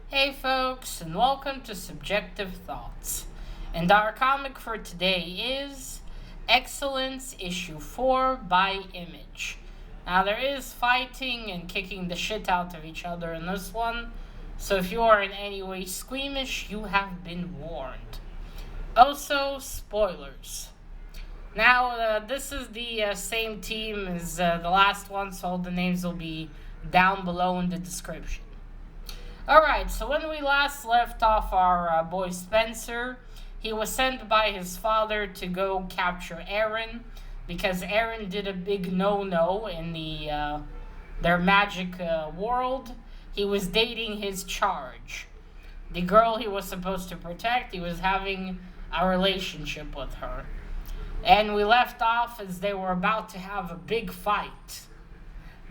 Hey folks, and welcome to Subjective Thoughts. And our comic for today is Excellence Issue 4 by Image. Now there is fighting and kicking the shit out of each other in this one, so if you are in any way squeamish, you have been warned. Also, spoilers. Now, this is the same team as the last one, so all the names will be down below in the description. Alright, so when we last left off our boy Spencer, he was sent by his father to go capture Aaron, because Aaron did a big no-no in their magic world. He was dating his charge. The girl he was supposed to protect, he was having a relationship with her. And we left off as they were about to have a big fight.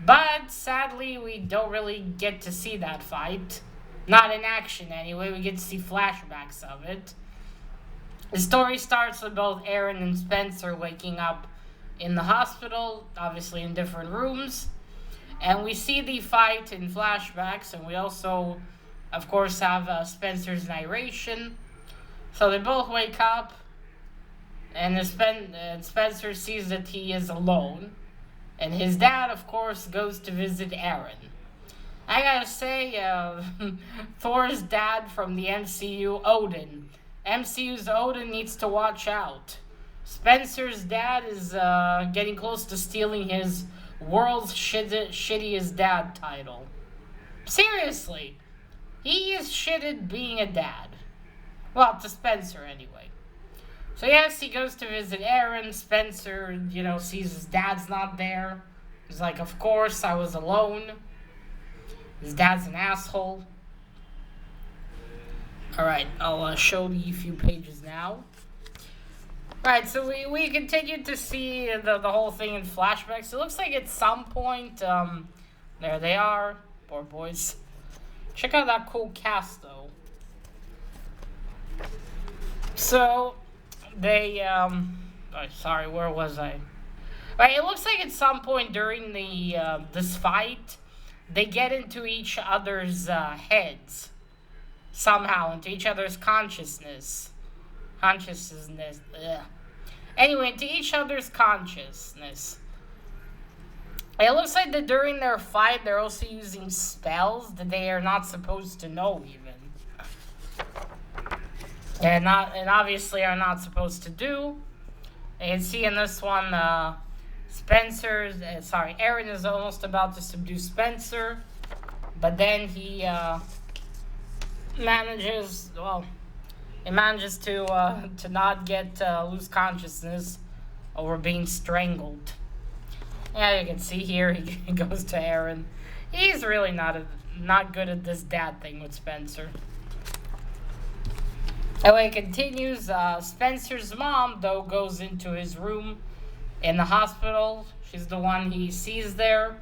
But sadly, we don't really get to see that fight. Not in action, anyway. We get to see flashbacks of it. The story starts with both Aaron and Spencer waking up in the hospital, obviously in different rooms. And we see the fight in flashbacks, and we also, of course, have Spencer's narration. So they both wake up, and Spencer sees that he is alone. And his dad, of course, goes to visit Aaron. I gotta say, Thor's dad from the MCU, Odin. MCU's Odin needs to watch out. Spencer's dad is getting close to stealing his world's shittiest dad title. Seriously. He is shitted being a dad. Well, to Spencer anyway. So yes, he goes to visit Aaron. Spencer, sees his dad's not there. He's like, of course, I was alone. His dad's an asshole. Alright, I'll show you a few pages now. Alright, so we continue to see the whole thing in flashbacks. It looks like at some point, there they are. Poor boys. Check out that cool cast, though. So, they, sorry, where was I? Right, it looks like at some point during this fight, they get into each other's heads. Somehow, into each other's consciousness. Anyway, into each other's consciousness. It looks like that during their fight, they're also using spells that they are not supposed to know, even. And obviously are not supposed to do. You can see in this one, Aaron is almost about to subdue Spencer, but then he manages to not get lose consciousness over being strangled. Yeah, you can see here he goes to Aaron. He's really not good at this dad thing with Spencer. Anyway, it continues. Spencer's mom, though, goes into his room in the hospital. She's the one he sees there.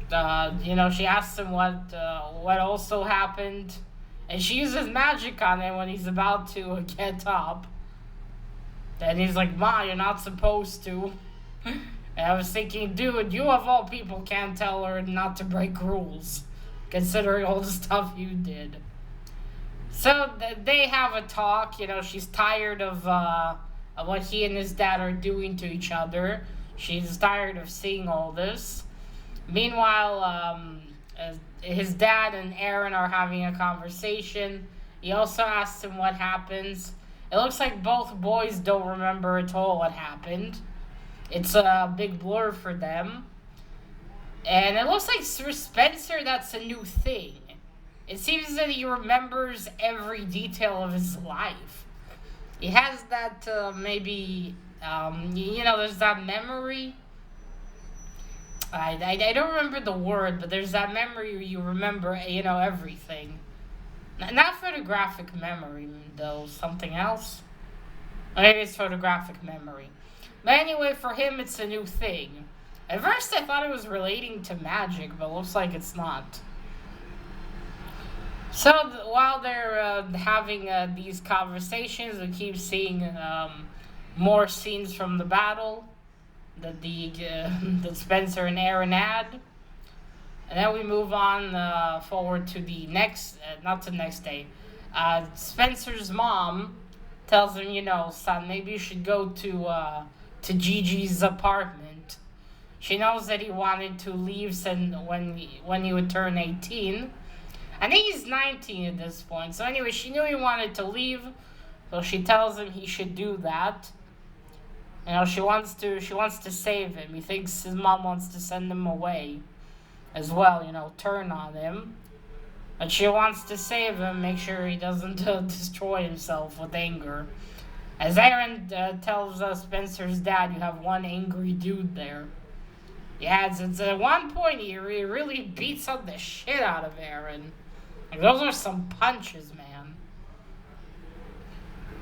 She asks him what also happened. And she uses magic on him when he's about to get up. And he's like, Ma, you're not supposed to. And I was thinking, dude, you of all people can't tell her not to break rules. Considering all the stuff you did. So they have a talk. She's tired of what he and his dad are doing to each other. She's tired of seeing all this. Meanwhile, his dad and Aaron are having a conversation. He also asks him what happens. It looks like both boys don't remember at all what happened. It's a big blur for them. And it looks like for Spencer, that's a new thing. It seems that he remembers every detail of his life. He has that, there's that memory. I don't remember the word, but there's that memory where you remember, everything. Not photographic memory, though, something else. Or maybe it's photographic memory. But anyway, for him, it's a new thing. At first, I thought it was relating to magic, but it looks like it's not. So while they're having these conversations, we keep seeing more scenes from the battle that Spencer and Aaron had. And then we move on forward to the next, not the next day. Spencer's mom tells him, son, maybe you should go to Gigi's apartment. She knows that he wanted to leave when he would turn 18. I think he's 19 at this point. So anyway, she knew he wanted to leave, so she tells him he should do that. She wants to save him. He thinks his mom wants to send him away as well, turn on him. But she wants to save him, make sure he doesn't destroy himself with anger. As Aaron tells Spencer's dad, you have one angry dude there. Yeah, it's at one point he really beats up the shit out of Aaron. Like, those are some punches, man.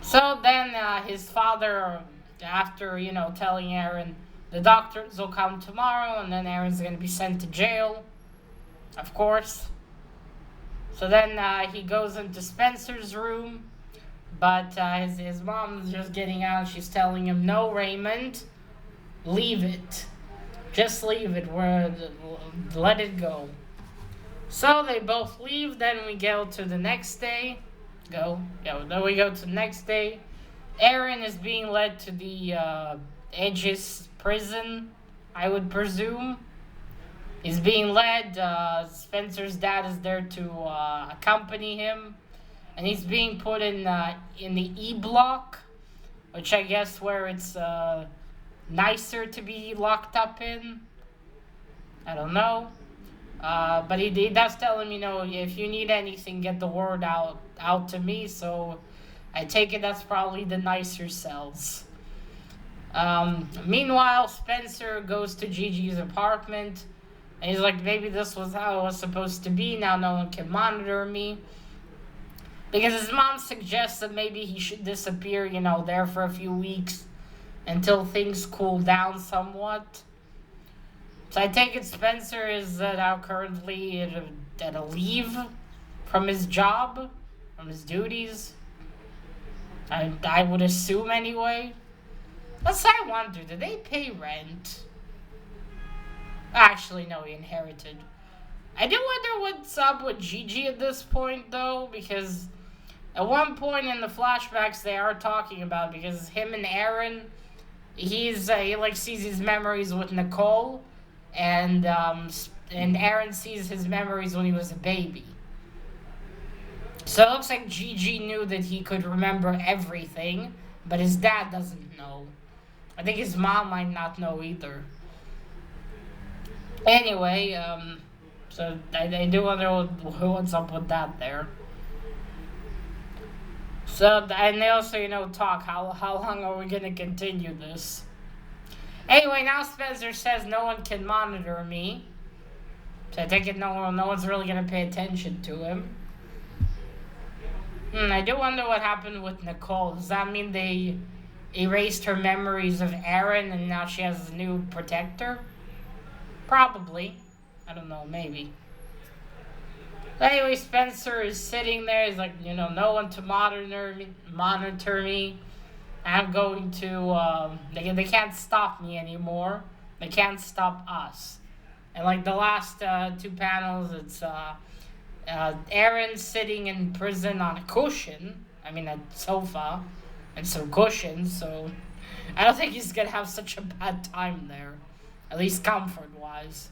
So then his father, after, telling Aaron the doctors will come tomorrow, and then Aaron's going to be sent to jail, of course. So then he goes into Spencer's room, but his mom's just getting out. She's telling him, no, Raymond, leave it. Just leave it. Let it go. So they both leave. Then we go to the next day. Then we go to the next day. Aaron is being led to the Aegis prison, I would presume. He's being led. Spencer's dad is there to accompany him. And he's being put in the E block, which I guess where it's nicer to be locked up in. I don't know. But he does tell him, if you need anything, get the word out to me. So I take it that's probably the nicer cells. Meanwhile, Spencer goes to Gigi's apartment. And he's like, maybe this was how it was supposed to be. Now no one can monitor me. Because his mom suggests that maybe he should disappear, there for a few weeks until things cool down somewhat. So I take it Spencer is now currently at a leave from his job, from his duties. I would assume anyway. That's what I wonder, did they pay rent? Actually, no, he inherited. I do wonder what's up with Gigi at this point, though, because at one point in the flashbacks they are talking about, because him and Aaron, he sees his memories with Nicole, and Aaron sees his memories when he was a baby. So it looks like Gigi knew that he could remember everything, but his dad doesn't know. I think his mom might not know either. Anyway, so I do wonder what's up with that there. So, and they also, talk, how long are we going to continue this? Anyway, now Spencer says no one can monitor me. So I take it no one's really going to pay attention to him. I do wonder what happened with Nicole. Does that mean they erased her memories of Aaron and now she has a new protector? Probably. I don't know, maybe. But anyway, Spencer is sitting there. He's like, no one to monitor me. I'm going to, they can't stop me anymore. They can't stop us. And like the last two panels, it's Aaron sitting in prison on a cushion. A sofa and some cushions. So I don't think he's going to have such a bad time there. At least comfort-wise.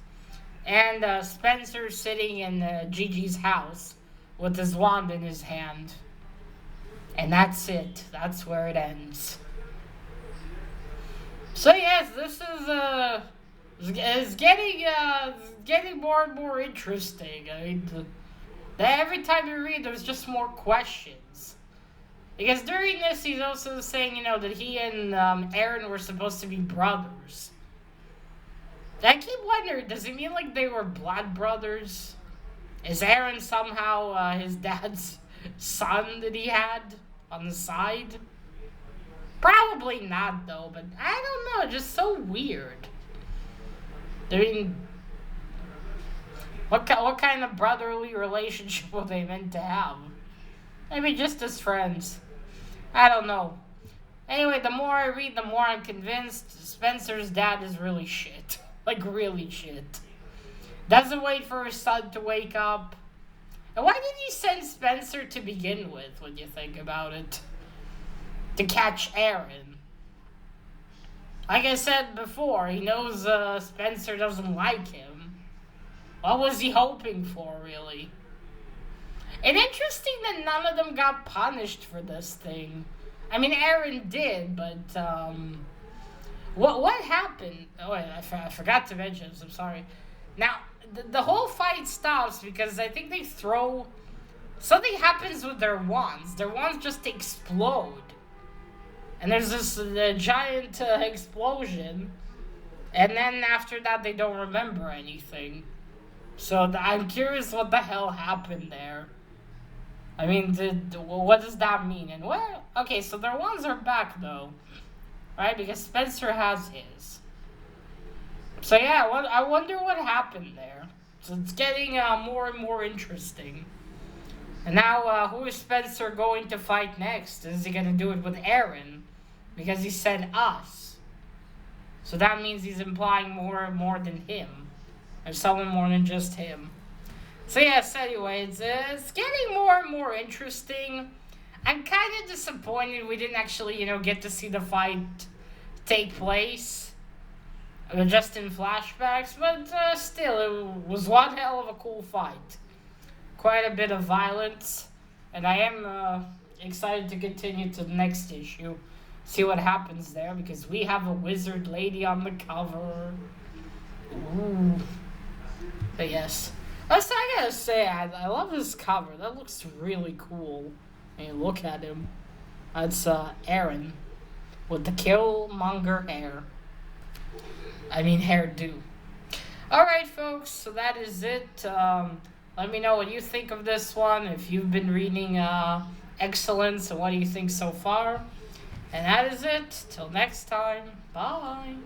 And Spencer sitting in Gigi's house with his wand in his hand. And that's it. That's where it ends. So yes, this is getting more and more interesting. Every time you read, there's just more questions. Because during this, he's also saying, that he and Aaron were supposed to be brothers. I keep wondering, does he mean like they were blood brothers? Is Aaron somehow his dad's son that he had on the side? Probably not, though, but I don't know, just so weird. What kind of brotherly relationship were they meant to have? Maybe just as friends. I don't know. Anyway, the more I read, the more I'm convinced Spencer's dad is really shit. Like, really shit. Doesn't wait for his son to wake up. And why did he send Spencer to begin with, when you think about it? To catch Aaron. Like I said before, he knows Spencer doesn't like him. What was he hoping for, really? And interesting that none of them got punished for this thing. I mean, Aaron did, but, what happened? Oh, wait, I forgot to mention this, I'm sorry. Now, the whole fight stops because I think they throw... Something happens with their wands. Their wands just explode. And there's this giant explosion. And then after that, they don't remember anything. So I'm curious what the hell happened there. I mean, what does that mean? And well, okay, so their wands are back though, right? Because Spencer has his. So yeah, I wonder what happened there. So it's getting more and more interesting. And now, who is Spencer going to fight next? Is he gonna do it with Aaron? Because he said us. So that means he's implying more than him. There's someone more than just him. So yes, anyway, it's getting more and more interesting. I'm kind of disappointed we didn't actually, get to see the fight take place. Just in flashbacks, but still, it was one hell of a cool fight. Quite a bit of violence, and I am excited to continue to the next issue. See what happens there, because we have a wizard lady on the cover. Ooh. But yes. I gotta say, I love this cover. That looks really cool. I mean, look at him. That's Aaron with the Killmonger hair. I mean, hairdo. Alright, folks, so that is it. Let me know what you think of this one. If you've been reading Excellence, and what do you think so far? And that is it. Till next time. Bye.